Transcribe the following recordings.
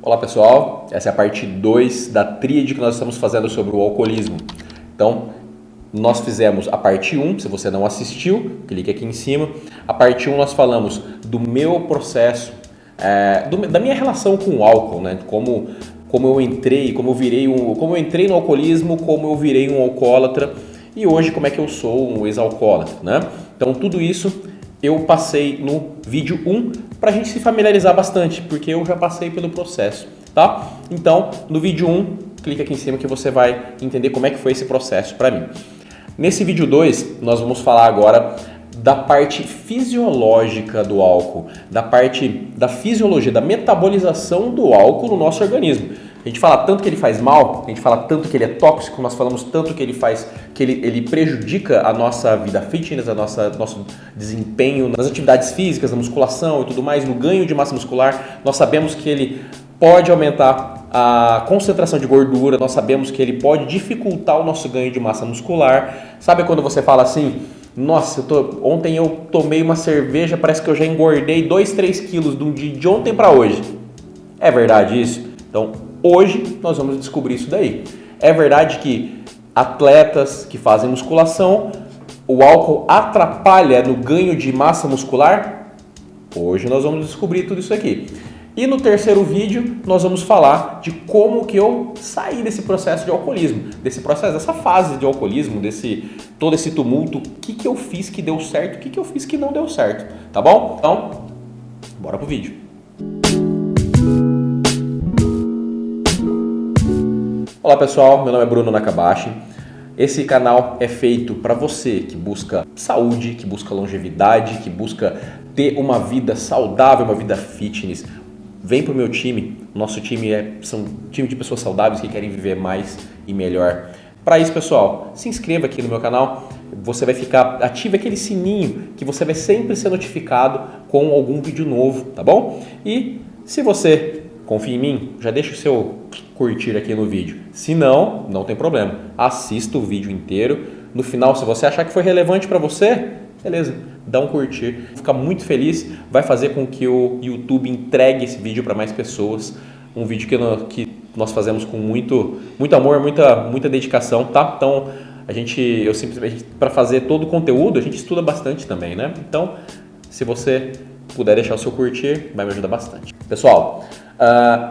Olá pessoal, essa é a parte 2 da tríade que nós estamos fazendo sobre o alcoolismo. Então, nós fizemos a parte 1, se você não assistiu, clique aqui em cima. A parte 1 nós falamos do meu processo, da minha relação com o álcool, né? Como eu entrei, como eu entrei no alcoolismo, como eu virei um alcoólatra e hoje como é que eu sou um ex-alcoólatra, né? Então tudo isso eu passei no vídeo 1 para a gente se familiarizar bastante, porque eu já passei pelo processo, tá? Então no vídeo 1, clica aqui em cima que você vai entender como é que foi esse processo para mim. Nesse vídeo 2, nós vamos falar agora da parte fisiológica do álcool, da parte da fisiologia, da metabolização do álcool no nosso organismo. A gente fala tanto que ele faz mal, a gente fala tanto que ele é tóxico, nós falamos tanto que ele faz, que ele prejudica a nossa vida fitness, nosso desempenho nas atividades físicas, na musculação e tudo mais, no ganho de massa muscular. Nós sabemos que ele pode aumentar a concentração de gordura, nós sabemos que ele pode dificultar o nosso ganho de massa muscular. Sabe quando você fala assim, nossa, ontem eu tomei uma cerveja, parece que eu já engordei 2, 3 quilos de ontem para hoje. É verdade isso? Então, hoje nós vamos descobrir isso daí. É verdade que atletas que fazem musculação, o álcool atrapalha no ganho de massa muscular? Hoje nós vamos descobrir tudo isso aqui. E no terceiro vídeo nós vamos falar de como que eu saí desse processo de alcoolismo, dessa fase de alcoolismo, todo esse tumulto, o que eu fiz que deu certo, o que eu fiz que não deu certo, tá bom? Então, bora pro vídeo. Olá pessoal, meu nome é Bruno Nakabashi. Esse canal é feito para você que busca saúde, que busca longevidade, que busca ter uma vida saudável, uma vida fitness. Vem pro meu time, nosso time são um time de pessoas saudáveis que querem viver mais e melhor. Para isso, pessoal, se inscreva aqui no meu canal, você vai ative aquele sininho que você vai sempre ser notificado com algum vídeo novo, tá bom? E se você confia em mim, já deixa o seu curtir aqui no vídeo. Se não, não tem problema, assista o vídeo inteiro. No final, se você achar que foi relevante para você, beleza, dá um curtir, fica muito feliz, vai fazer com que o YouTube entregue esse vídeo para mais pessoas, um vídeo que nós fazemos com muito amor, muita dedicação, tá? Então, eu simplesmente, para fazer todo o conteúdo, a gente estuda bastante também, né? Então, se você puder deixar o seu curtir, vai me ajudar bastante. Pessoal,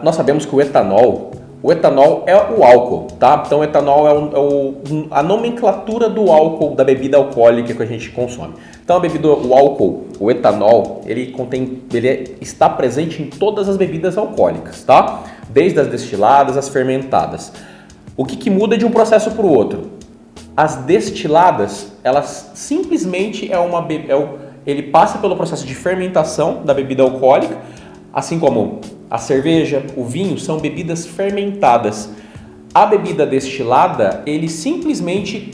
nós sabemos que o etanol é o álcool, tá? Então, o etanol é a nomenclatura do álcool, da bebida alcoólica que a gente consome. Então, o etanol, ele está presente em todas as bebidas alcoólicas, tá? Desde as destiladas às fermentadas. O que muda de um processo para o outro? As destiladas, elas simplesmente ele passa pelo processo de fermentação da bebida alcoólica, assim como a cerveja, o vinho são bebidas fermentadas. A bebida destilada, ele simplesmente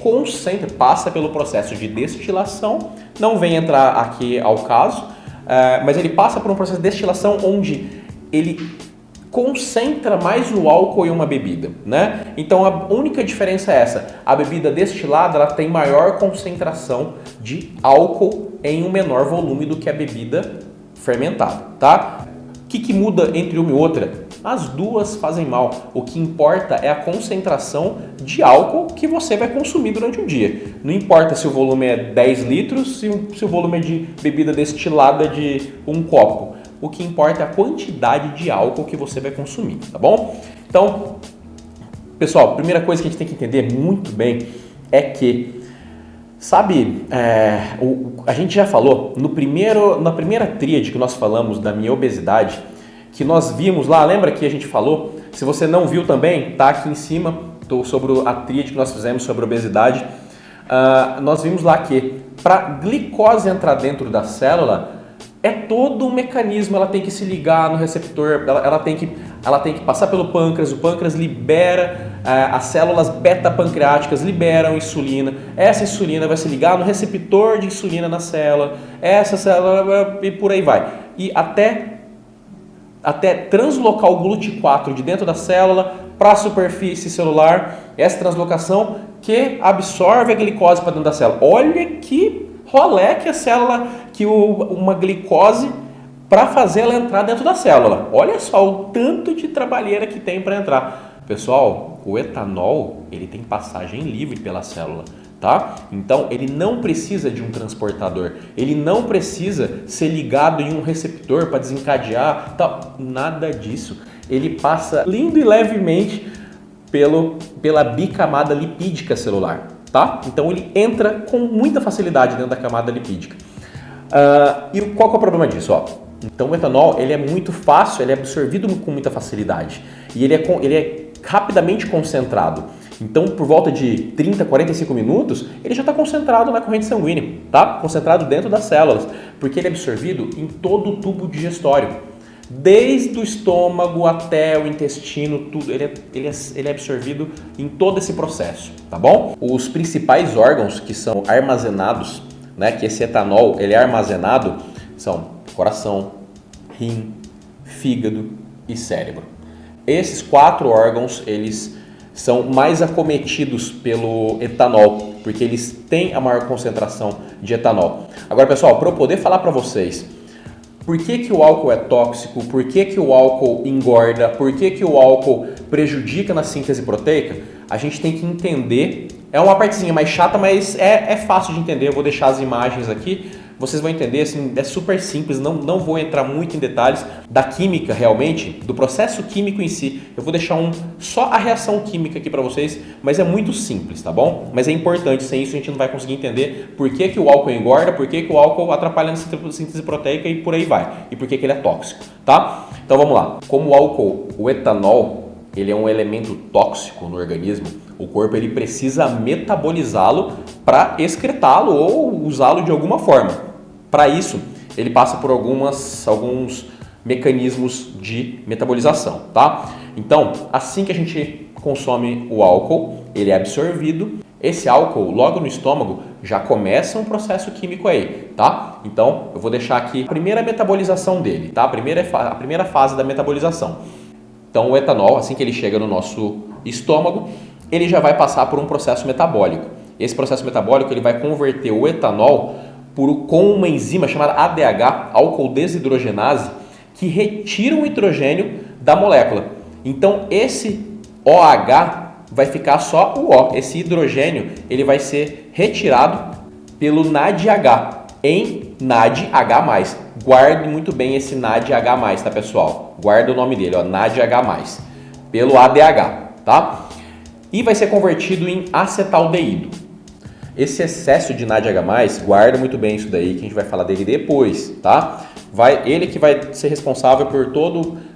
passa pelo processo de destilação, não vem entrar aqui ao caso, mas ele passa por um processo de destilação onde ele concentra mais o álcool em uma bebida, né? Então a única diferença é essa, a bebida destilada ela tem maior concentração de álcool em um menor volume do que a bebida fermentada, tá? O que muda entre uma e outra? As duas fazem mal. O que importa é a concentração de álcool que você vai consumir durante o dia. Não importa se o volume é 10 litros, se o volume é de bebida destilada de um copo. O que importa é a quantidade de álcool que você vai consumir, tá bom? Então, pessoal, a primeira coisa que a gente tem que entender muito bem é que, a gente já falou na primeira tríade que nós falamos da minha obesidade, que nós vimos lá, lembra que a gente falou? Se você não viu também, tá aqui em cima, sobre a tríade que nós fizemos sobre obesidade. Nós vimos lá que para glicose entrar dentro da célula, é todo um mecanismo, ela tem que se ligar no receptor, ela tem que passar pelo pâncreas, o pâncreas libera, as células beta-pancreáticas liberam insulina, essa insulina vai se ligar no receptor de insulina na célula, essa célula e por aí vai. E até translocar o GLUT4 de dentro da célula para a superfície celular, essa translocação que absorve a glicose para dentro da célula. Olha que rolê que a célula, uma glicose para fazer ela entrar dentro da célula. Olha só o tanto de trabalheira que tem para entrar. Pessoal, o etanol ele tem passagem livre pela célula. Tá? Então ele não precisa de um transportador, ele não precisa ser ligado em um receptor para desencadear, tal. Nada disso. Ele passa lindo e levemente pela bicamada lipídica celular. Tá? Então ele entra com muita facilidade dentro da camada lipídica. E qual que é o problema disso? Ó? Então o etanol ele é muito fácil, ele é absorvido com muita facilidade e ele é rapidamente concentrado. Então, por volta de 30, 45 minutos, ele já está concentrado na corrente sanguínea, tá? Concentrado dentro das células, porque ele é absorvido em todo o tubo digestório. Desde o estômago até o intestino, tudo, ele é absorvido em todo esse processo, tá bom? Os principais órgãos que são armazenados, né, que esse etanol ele é armazenado, são coração, rim, fígado e cérebro. Esses 4 órgãos, eles são mais acometidos pelo etanol, porque eles têm a maior concentração de etanol. Agora, pessoal, para eu poder falar para vocês por que o álcool é tóxico, por que o álcool engorda, por que o álcool prejudica na síntese proteica, a gente tem que entender. É uma partezinha mais chata, mas é fácil de entender. Eu vou deixar as imagens aqui. Vocês vão entender, assim, é super simples, não vou entrar muito em detalhes da química realmente, do processo químico em si. Eu vou deixar só a reação química aqui para vocês, mas é muito simples, tá bom? Mas é importante, sem isso a gente não vai conseguir entender por que o álcool engorda, por que o álcool atrapalha na síntese proteica e por aí vai, e por que ele é tóxico, tá? Então vamos lá. Como o álcool, o etanol, ele é um elemento tóxico no organismo, o corpo ele precisa metabolizá-lo para excretá-lo ou usá-lo de alguma forma. Para isso, ele passa por alguns mecanismos de metabolização, tá? Então, assim que a gente consome o álcool, ele é absorvido. Esse álcool, logo no estômago, já começa um processo químico aí, tá? Então, eu vou deixar aqui a primeira metabolização dele, tá? A primeira fase da metabolização. Então, o etanol, assim que ele chega no nosso estômago, ele já vai passar por um processo metabólico. Esse processo metabólico ele vai converter o etanol com uma enzima chamada ADH, álcool desidrogenase, que retira o hidrogênio da molécula. Então, esse OH vai ficar só o O. Esse hidrogênio ele vai ser retirado pelo NADH em NADH+. Guarde muito bem esse NADH+, tá, pessoal? Guarda o nome dele, ó, NADH+, pelo ADH, tá? E vai ser convertido em acetaldeído. Esse excesso de NADH+, guarda muito bem isso daí, que a gente vai falar dele depois, tá? Ele que vai ser responsável por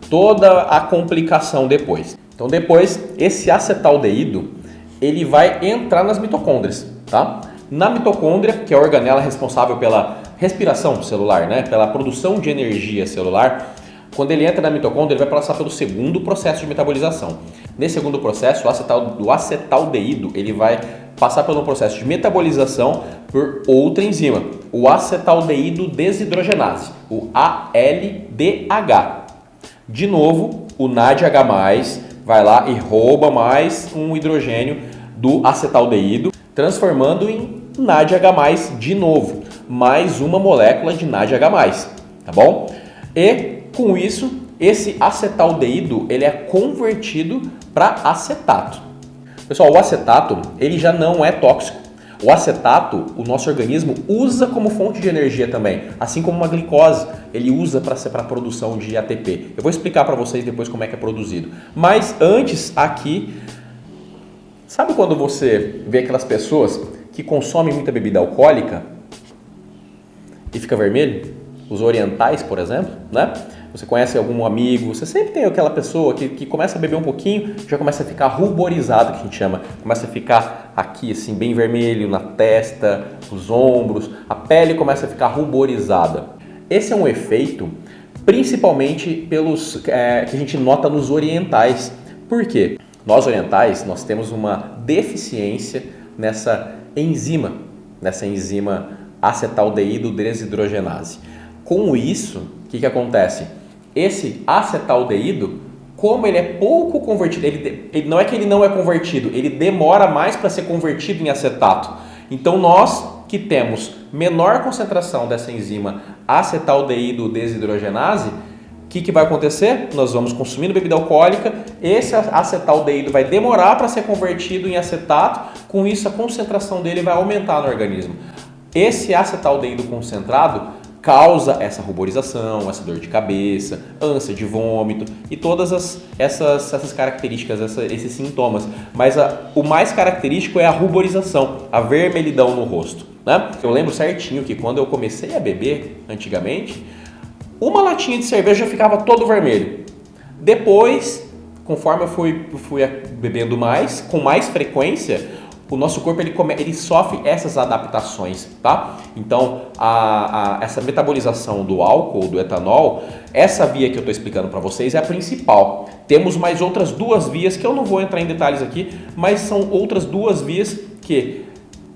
toda a complicação depois. Então depois, esse acetaldeído, ele vai entrar nas mitocôndrias, tá? Na mitocôndria, que é a organela responsável pela respiração celular, né? Pela produção de energia celular, quando ele entra na mitocôndria, ele vai passar pelo segundo processo de metabolização. Nesse segundo processo, o acetaldeído, ele vai passar pelo processo de metabolização por outra enzima, o acetaldeído desidrogenase, o ALDH. De novo, o NADH+, vai lá e rouba mais um hidrogênio do acetaldeído, transformando em NADH+, de novo, mais uma molécula de NADH+, tá bom? E com isso, esse acetaldeído ele é convertido para acetato. Pessoal, o acetato ele já não é tóxico. O acetato, o nosso organismo usa como fonte de energia também, assim como uma glicose, ele usa para a produção de ATP. Eu vou explicar para vocês depois como é que é produzido. Mas antes aqui, sabe quando você vê aquelas pessoas que consomem muita bebida alcoólica e fica vermelho? Os orientais, por exemplo, né? Você conhece algum amigo, você sempre tem aquela pessoa que começa a beber um pouquinho, já começa a ficar ruborizado, que a gente chama, começa a ficar aqui assim bem vermelho na testa, nos ombros, a pele começa a ficar ruborizada. Esse é um efeito principalmente que a gente nota nos orientais. Por quê? Nós orientais, nós temos uma deficiência nessa enzima acetaldeído desidrogenase. Com isso, o que acontece? Esse acetaldeído, como ele é pouco convertido, ele não é que ele não é convertido, ele demora mais para ser convertido em acetato. Então nós que temos menor concentração dessa enzima acetaldeído desidrogenase, o que vai acontecer? Nós vamos consumindo bebida alcoólica, esse acetaldeído vai demorar para ser convertido em acetato, com isso a concentração dele vai aumentar no organismo. Esse acetaldeído concentrado causa essa ruborização, essa dor de cabeça, ânsia de vômito e todas essas características, esses sintomas. Mas o mais característico é a ruborização, a vermelhidão no rosto, né? Eu lembro certinho que quando eu comecei a beber, antigamente, uma latinha de cerveja já ficava todo vermelho. Depois, conforme eu fui bebendo mais, com mais frequência, o nosso corpo ele sofre essas adaptações, tá? Então, essa metabolização do álcool, do etanol, essa via que eu estou explicando para vocês é a principal. Temos mais outras duas vias que eu não vou entrar em detalhes aqui, mas são outras duas vias que,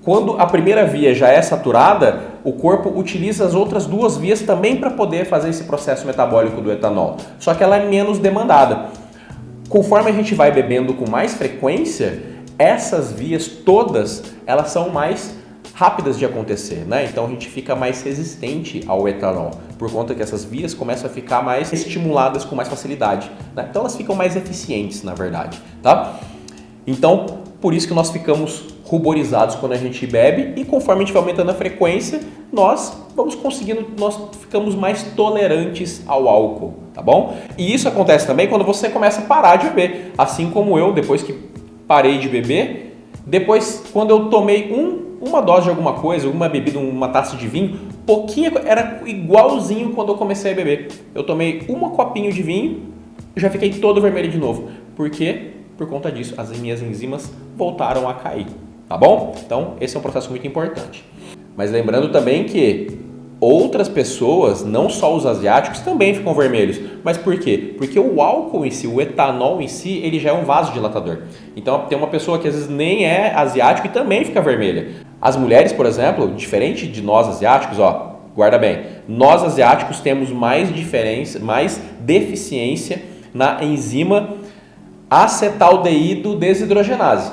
quando a primeira via já é saturada, o corpo utiliza as outras duas vias também para poder fazer esse processo metabólico do etanol. Só que ela é menos demandada. Conforme a gente vai bebendo com mais frequência, essas vias todas, elas são mais rápidas de acontecer, né? Então a gente fica mais resistente ao etanol, por conta que essas vias começam a ficar mais estimuladas com mais facilidade, né? Então elas ficam mais eficientes, na verdade, tá? Então, por isso que nós ficamos ruborizados quando a gente bebe e conforme a gente vai aumentando a frequência, nós ficamos mais tolerantes ao álcool, tá bom? E isso acontece também quando você começa a parar de beber, assim como eu, depois que parei de beber, depois quando eu tomei uma dose de alguma coisa, uma bebida, uma taça de vinho, pouquinho, era igualzinho quando eu comecei a beber. Eu tomei uma copinho de vinho e já fiquei todo vermelho de novo. Por quê? Por conta disso, as minhas enzimas voltaram a cair, tá bom? Então, esse é um processo muito importante. Mas lembrando também que outras pessoas, não só os asiáticos, também ficam vermelhos. Mas por quê? Porque o álcool em si, o etanol em si, ele já é um vasodilatador. Então, tem uma pessoa que às vezes nem é asiático e também fica vermelha. As mulheres, por exemplo, diferente de nós asiáticos, ó, guarda bem, nós asiáticos temos mais deficiência na enzima acetaldeído desidrogenase.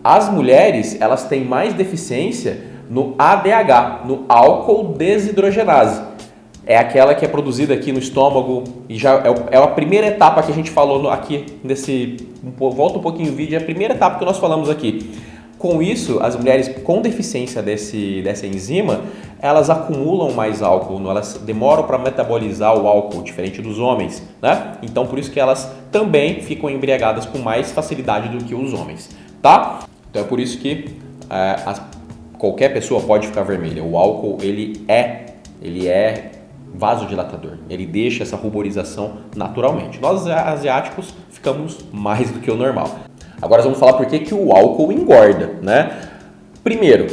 As mulheres, elas têm mais deficiência no ADH, no álcool desidrogenase. É aquela que é produzida aqui no estômago e já é a primeira etapa que a gente falou aqui volta um pouquinho o vídeo, é a primeira etapa que nós falamos aqui. Com isso, as mulheres com deficiência dessa enzima, elas acumulam mais álcool, elas demoram para metabolizar o álcool, diferente dos homens, né? Então, por isso que elas também ficam embriagadas com mais facilidade do que os homens, tá? Então, é por isso que qualquer pessoa pode ficar vermelha. O álcool, ele é vasodilatador, ele deixa essa ruborização naturalmente. Nós, asiáticos, ficamos mais do que o normal. Agora vamos falar por que o álcool engorda, né? Primeiro,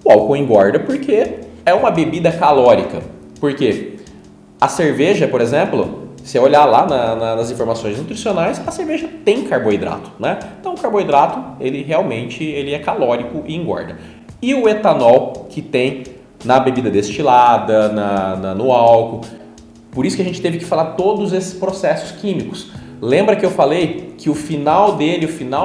o álcool engorda porque é uma bebida calórica. Por quê? A cerveja, por exemplo, se você olhar lá nas informações nutricionais, a cerveja tem carboidrato, né? Então o carboidrato, ele realmente é calórico e engorda. E o etanol que tem na bebida destilada, no álcool. Por isso que a gente teve que falar todos esses processos químicos. Lembra que eu falei que o final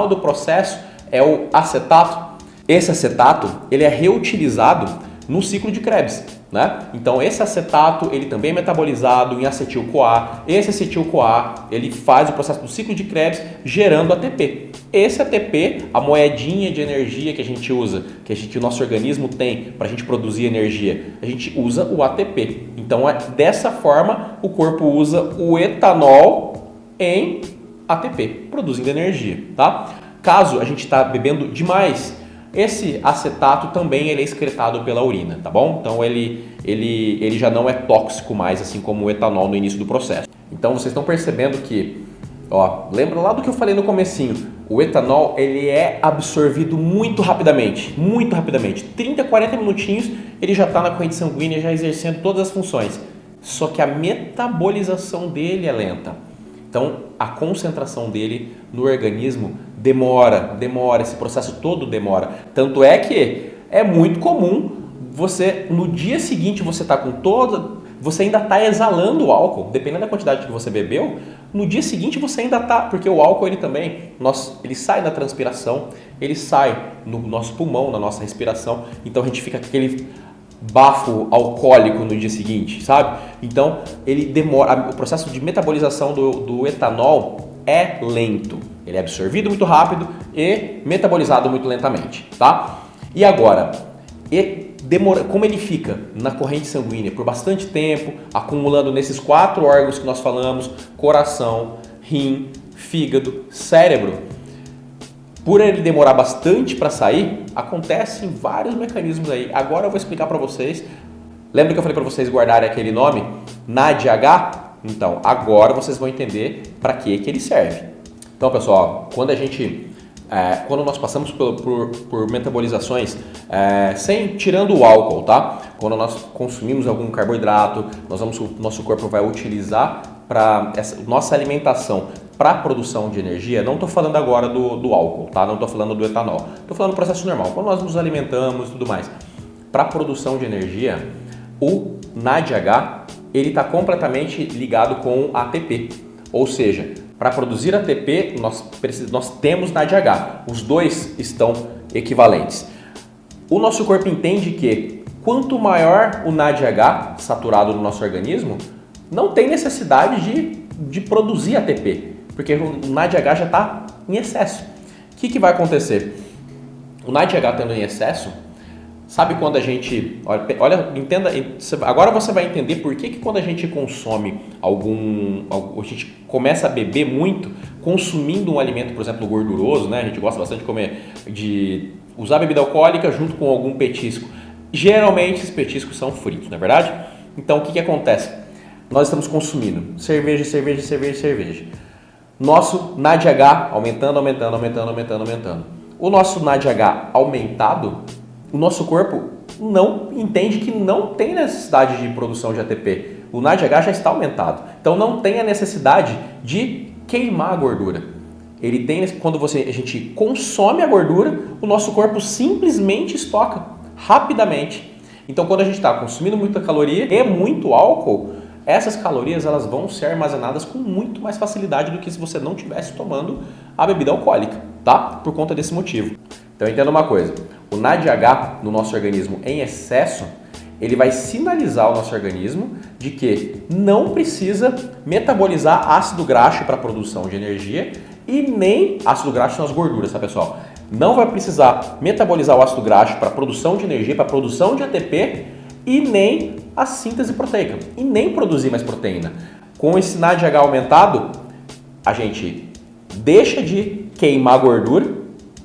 do processo é o acetato? Esse acetato, ele é reutilizado no ciclo de Krebs, né? Então esse acetato, ele também é metabolizado em acetil-CoA. Esse acetil-CoA, ele faz o processo do ciclo de Krebs gerando ATP. Esse ATP, a moedinha de energia que a gente usa, que o nosso organismo tem para a gente produzir energia, a gente usa o ATP. Então dessa forma o corpo usa o etanol em ATP, produzindo energia, tá? Caso a gente está bebendo demais, esse acetato também ele é excretado pela urina, tá bom? Então ele já não é tóxico mais, assim como o etanol no início do processo. Então vocês estão percebendo que, ó, lembra lá do que eu falei no comecinho, o etanol ele é absorvido muito rapidamente, 30, 40 minutinhos ele já está na corrente sanguínea, já exercendo todas as funções. Só que a metabolização dele é lenta. Então, a concentração dele no organismo demora, esse processo todo demora. Tanto é que é muito comum você, no dia seguinte, você ainda está exalando o álcool, dependendo da quantidade que você bebeu, no dia seguinte você ainda tá, porque o álcool ele também, ele sai na transpiração, ele sai no nosso pulmão, na nossa respiração, então a gente fica com aquele bafo alcoólico no dia seguinte, sabe? Então ele demora, o processo de metabolização do etanol é lento, ele é absorvido muito rápido e metabolizado muito lentamente, tá? E agora, como ele fica na corrente sanguínea por bastante tempo, acumulando nesses 4 órgãos que nós falamos, coração, rim, fígado, cérebro, por ele demorar bastante para sair, acontecem vários mecanismos aí. Agora eu vou explicar para vocês. Lembra que eu falei para vocês guardarem aquele nome? NADH? Então, agora vocês vão entender para que ele serve. Então, pessoal, quando nós passamos por metabolizações, tirando o álcool, tá? Quando nós consumimos algum carboidrato, nosso corpo vai utilizar para nossa alimentação para a produção de energia. Não estou falando agora do álcool, tá? Não estou falando do etanol. Estou falando do processo normal. Quando nós nos alimentamos e tudo mais, para a produção de energia, o NADH ele está completamente ligado com ATP, ou seja, para produzir ATP, nós temos NADH. Os dois estão equivalentes. O nosso corpo entende que quanto maior o NADH saturado no nosso organismo, não tem necessidade de produzir ATP, porque o NADH já está em excesso. O que vai acontecer? O NADH estando em excesso, sabe quando a gente... Olha, entenda, agora você vai entender por que quando a gente consome a gente começa a beber muito, consumindo um alimento, por exemplo, gorduroso, né? A gente gosta bastante de usar bebida alcoólica junto com algum petisco. Geralmente esses petiscos são fritos, não é verdade? Então o que acontece? Nós estamos consumindo cerveja. Nosso NADH aumentando. O nosso NADH aumentado, o nosso corpo não entende que não tem necessidade de produção de ATP. O NADH já está aumentado. Então não tem a necessidade de queimar a gordura. Quando a gente consome a gordura, o nosso corpo simplesmente estoca rapidamente. Então quando a gente está consumindo muita caloria e muito álcool, essas calorias elas vão ser armazenadas com muito mais facilidade do que se você não estivesse tomando a bebida alcoólica, tá? Por conta desse motivo. Então entenda uma coisa, o NADH no nosso organismo em excesso, ele vai sinalizar ao nosso organismo de que não precisa metabolizar ácido graxo para a produção de energia e nem ácido graxo são as gorduras, tá pessoal? Não vai precisar metabolizar o ácido graxo para a produção de energia, para a produção de ATP e nem a síntese proteica e nem produzir mais proteína. Com esse NADH aumentado, a gente deixa de queimar gordura,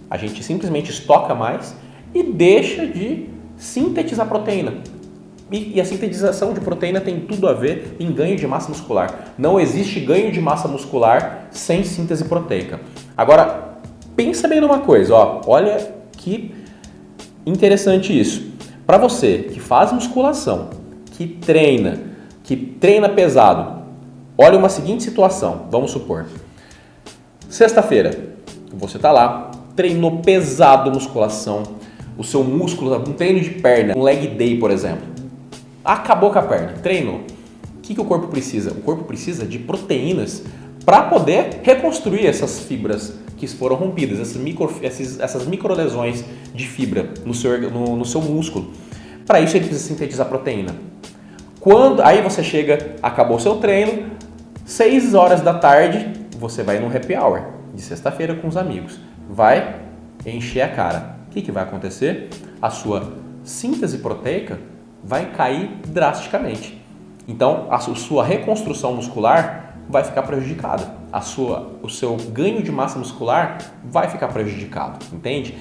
a gente simplesmente estoca mais e deixa de sintetizar proteína. E a sintetização de proteína tem tudo a ver em ganho de massa muscular. Não existe ganho de massa muscular sem síntese proteica. Agora, pensa bem numa coisa, ó, olha que interessante isso. Para você que faz musculação, que treina pesado, olha uma seguinte situação, vamos supor. Sexta-feira, você está lá, treinou pesado musculação, o seu músculo, um treino de perna, um leg day, por exemplo. Acabou com a perna, treinou. O que o corpo precisa? O corpo precisa de proteínas para poder reconstruir essas fibras que foram rompidas, essas microlesões de fibra no seu músculo. Para isso ele precisa sintetizar proteína. Aí você chega, acabou o seu treino, 6 horas da tarde, você vai no happy hour de sexta-feira com os amigos. Vai encher a cara. O que vai acontecer? A sua síntese proteica vai cair drasticamente. Então, a sua reconstrução muscular vai ficar prejudicada. O seu ganho de massa muscular vai ficar prejudicado, entende?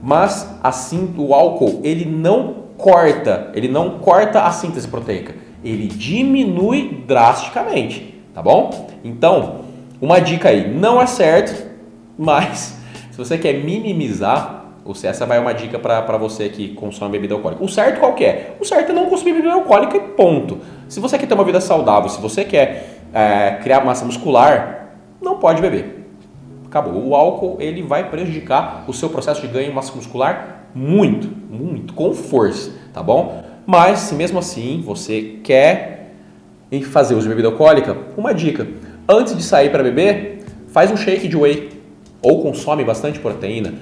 Mas assim, o álcool, ele não corta a síntese proteica, ele diminui drasticamente, tá bom? Então, uma dica aí, não é certo, mas se você quer minimizar, essa vai uma dica para você que consome bebida alcoólica. O certo qual que é? O certo é não consumir bebida alcoólica e ponto. Se você quer ter uma vida saudável, se você quer criar massa muscular, não pode beber. Acabou. O álcool ele vai prejudicar o seu processo de ganho de massa muscular muito, com força, tá bom? Mas se mesmo assim você quer fazer uso de bebida alcoólica, uma dica, Antes de sair para beber, faz um shake de whey ou consome bastante proteína.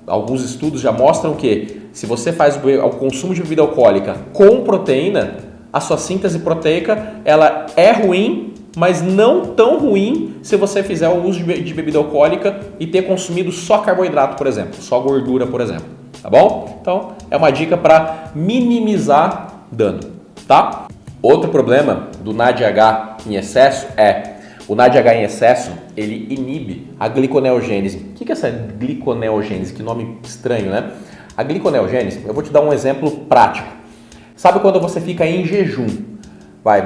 Alguns estudos já mostram que se você faz o consumo de bebida alcoólica com proteína, a sua síntese proteica ela é ruim, mas não tão ruim se você fizer o uso de bebida alcoólica e ter consumido só carboidrato, por exemplo, só gordura, por exemplo, tá bom? Então, é uma dica para minimizar dano, tá? Outro problema do NADH em excesso é o NADH em excesso, ele inibe a gliconeogênese. O que é essa gliconeogênese? Que nome estranho, né? A gliconeogênese, eu vou te dar um exemplo prático. Sabe quando você fica em jejum?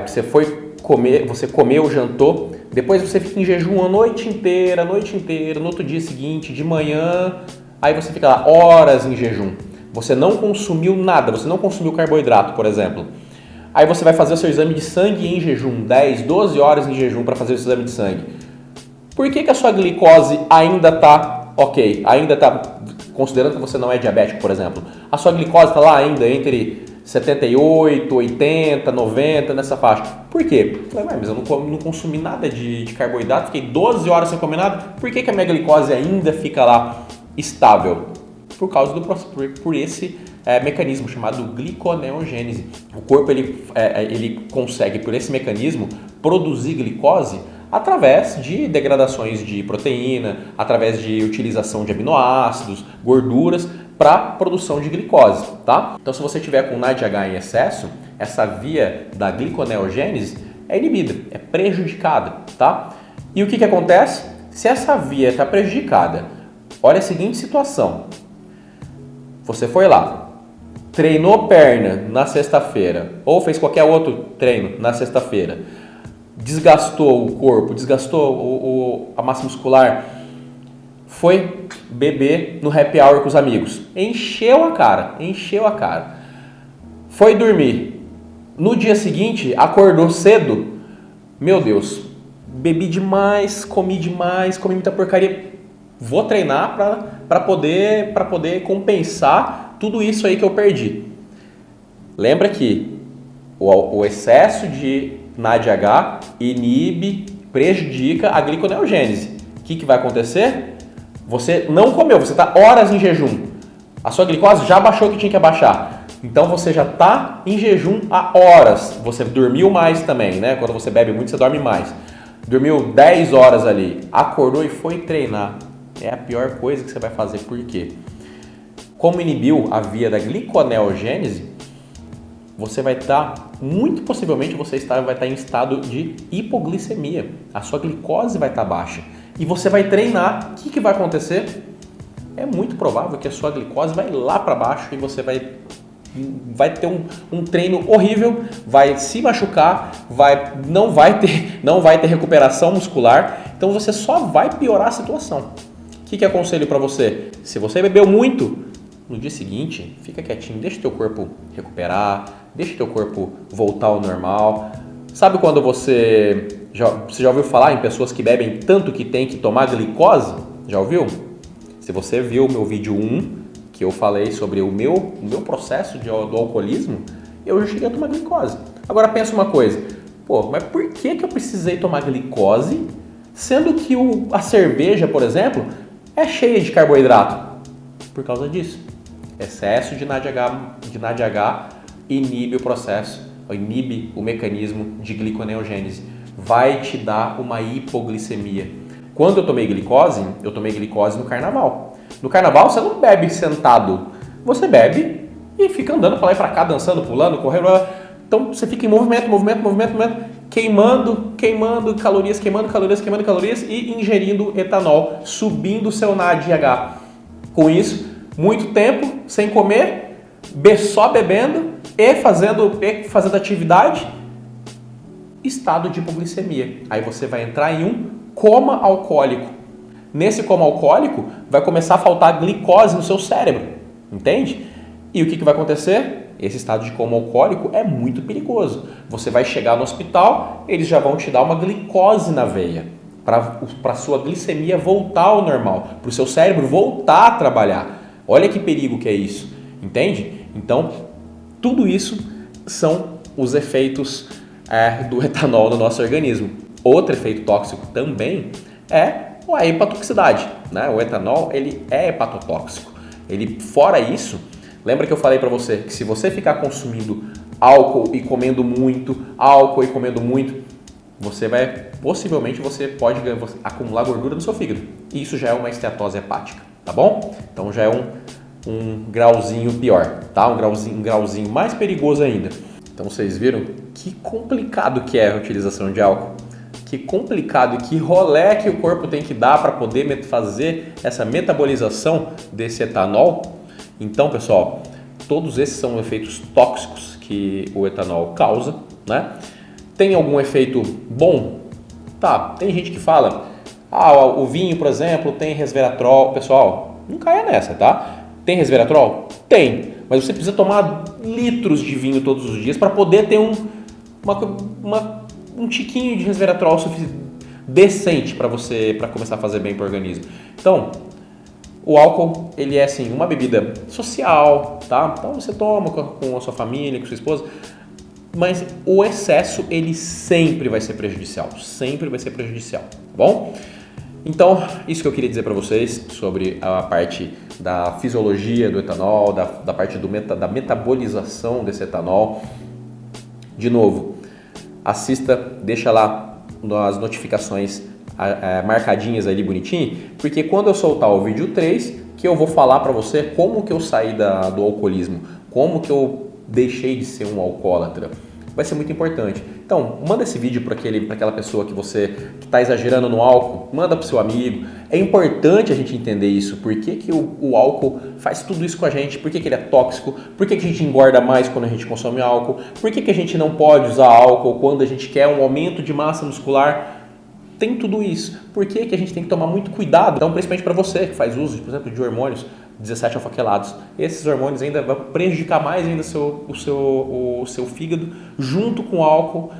Você foi comer, você comeu, jantou, depois você fica em jejum a noite inteira, no outro dia seguinte, de manhã, aí você fica lá horas em jejum. Você não consumiu nada, você não consumiu carboidrato, por exemplo. Aí você vai fazer o seu exame de sangue em jejum, 10, 12 horas em jejum para fazer o seu exame de sangue. Por que a sua glicose ainda está ok? Ainda está, considerando que você não é diabético, por exemplo, a sua glicose está lá ainda entre 78, 80, 90, nessa faixa. Por quê? Mas eu não consumi nada de carboidrato, fiquei 12 horas sem comer nada, por que a minha glicose ainda fica lá estável? Por causa por esse mecanismo chamado gliconeogênese. O corpo ele consegue, por esse mecanismo, produzir glicose através de degradações de proteína, através de utilização de aminoácidos, gorduras, para produção de glicose, tá? Então, se você tiver com NADH em excesso, essa via da gliconeogênese é inibida, é prejudicada, tá? E o que acontece? Se essa via está prejudicada, olha a seguinte situação. Você foi lá, treinou perna na sexta-feira, ou fez qualquer outro treino na sexta-feira, desgastou o corpo, desgastou a massa muscular, foi beber no happy hour com os amigos, encheu a cara, foi dormir, no dia seguinte acordou cedo, meu Deus, bebi demais, comi muita porcaria, vou treinar para poder compensar tudo isso aí que eu perdi. Lembra que o excesso de NADH inibe, prejudica a gliconeogênese. O que vai acontecer? Você não comeu, você está horas em jejum. A sua glicose já baixou o que tinha que abaixar. Então você já está em jejum há horas. Você dormiu mais também, né? Quando você bebe muito, você dorme mais. Dormiu 10 horas ali, acordou e foi treinar. É a pior coisa que você vai fazer. Por quê? Como inibiu a via da gliconeogênese, você vai estar, muito possivelmente, vai estar em estado de hipoglicemia. A sua glicose vai estar baixa. E você vai treinar. O que vai acontecer? É muito provável que a sua glicose vai lá para baixo e você vai ter um treino horrível, vai se machucar, não vai ter recuperação muscular, então você só vai piorar a situação. O que aconselho para você? Se você bebeu muito, no dia seguinte, fica quietinho, deixa o teu corpo recuperar, deixa o teu corpo voltar ao normal. Sabe quando você já ouviu falar em pessoas que bebem tanto que tem que tomar glicose? Já ouviu? Se você viu o meu vídeo 1, que eu falei sobre o meu processo do alcoolismo, eu já cheguei a tomar glicose. Agora pensa uma coisa, mas por que eu precisei tomar glicose, sendo que a cerveja, por exemplo, é cheia de carboidrato? Por causa disso. Excesso de NADH inibe o processo, inibe o mecanismo de gliconeogênese. Vai te dar uma hipoglicemia. Quando eu tomei glicose no carnaval. No carnaval você não bebe sentado, você bebe e fica andando para lá e para cá, dançando, pulando, correndo. Então você fica em movimento, queimando calorias e ingerindo etanol, subindo o seu NADH. Com isso, muito tempo sem comer, só bebendo e fazendo atividade, estado de hipoglicemia. Aí você vai entrar em um coma alcoólico. Nesse coma alcoólico, vai começar a faltar glicose no seu cérebro, entende? E o que vai acontecer? Esse estado de coma alcoólico é muito perigoso. Você vai chegar no hospital, eles já vão te dar uma glicose na veia, para a sua glicemia voltar ao normal, para o seu cérebro voltar a trabalhar. Olha que perigo que é isso, entende? Então, tudo isso são os efeitos do etanol no nosso organismo. Outro efeito tóxico também é a hepatotoxicidade, né? O etanol, ele é hepatotóxico. Fora isso, lembra que eu falei para você que se você ficar consumindo álcool e comendo muito, possivelmente você pode acumular gordura no seu fígado. E isso já é uma esteatose hepática, tá bom? Então já é um grauzinho pior, tá? Um grauzinho mais perigoso ainda. Então vocês viram que complicado que é a utilização de álcool. Que complicado e que rolê que o corpo tem que dar para poder fazer essa metabolização desse etanol. Então, pessoal, todos esses são efeitos tóxicos que o etanol causa, né? Tem algum efeito bom? Tá, tem gente que fala, o vinho, por exemplo, tem resveratrol. Pessoal, não caia nessa, tá? Tem resveratrol? Tem, mas você precisa tomar litros de vinho todos os dias para poder ter um tiquinho de resveratrol decente para começar a fazer bem para o organismo. Então, o álcool, ele é assim, uma bebida social, tá? Então você toma com a sua família, com a sua esposa, mas o excesso, ele sempre vai ser prejudicial, tá bom? Então, isso que eu queria dizer para vocês sobre a parte da fisiologia do etanol, da parte da metabolização desse etanol. De novo, assista, deixa lá as notificações marcadinhas ali bonitinho, porque quando eu soltar o vídeo 3, que eu vou falar para você como que eu saí do alcoolismo, como que eu deixei de ser um alcoólatra, vai ser muito importante. Então, manda esse vídeo para aquela pessoa que está exagerando no álcool, manda para o seu amigo. É importante a gente entender isso, por que o álcool faz tudo isso com a gente, por que ele é tóxico, por que a gente engorda mais quando a gente consome álcool, por que a gente não pode usar álcool quando a gente quer um aumento de massa muscular. Tem tudo isso. Por que a gente tem que tomar muito cuidado? Então, principalmente para você que faz uso, por exemplo, de hormônios 17 alfaquelados. Esses hormônios ainda vão prejudicar mais ainda o seu fígado junto com o álcool.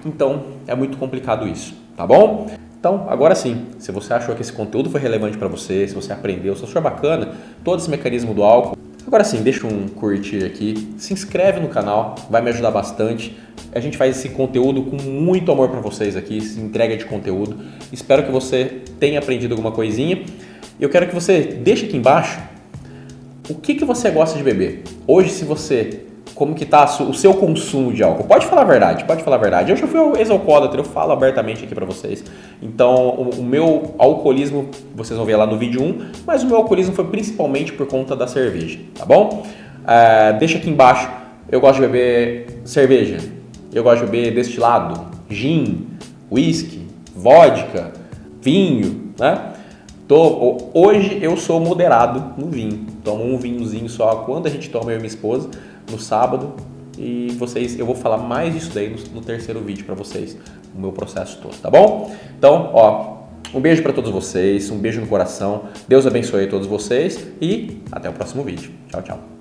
Então, é muito complicado isso, tá bom? Então, agora sim, se você achou que esse conteúdo foi relevante para você, se você aprendeu, se achou bacana todo esse mecanismo do álcool, agora sim, deixa um curtir aqui, se inscreve no canal, vai me ajudar bastante. A gente faz esse conteúdo com muito amor para vocês aqui, essa entrega de conteúdo. Espero que você tenha aprendido alguma coisinha. Eu quero que você deixe aqui embaixo o que você gosta de beber. Hoje, como que está o seu consumo de álcool? Pode falar a verdade. Eu já fui ex-alcoólatra, eu falo abertamente aqui para vocês. Então, o meu alcoolismo, vocês vão ver lá no vídeo 1, mas o meu alcoolismo foi principalmente por conta da cerveja, tá bom? Deixa aqui embaixo, eu gosto de beber cerveja, eu gosto de beber destilado, gin, whisky, vodka, vinho, né? Hoje eu sou moderado no vinho, tomo um vinhozinho só quando a gente toma, eu e minha esposa, no sábado, e eu vou falar mais disso daí no terceiro vídeo para vocês, o meu processo todo, tá bom? Então, um beijo para todos vocês, um beijo no coração, Deus abençoe a todos vocês e até o próximo vídeo. Tchau, tchau.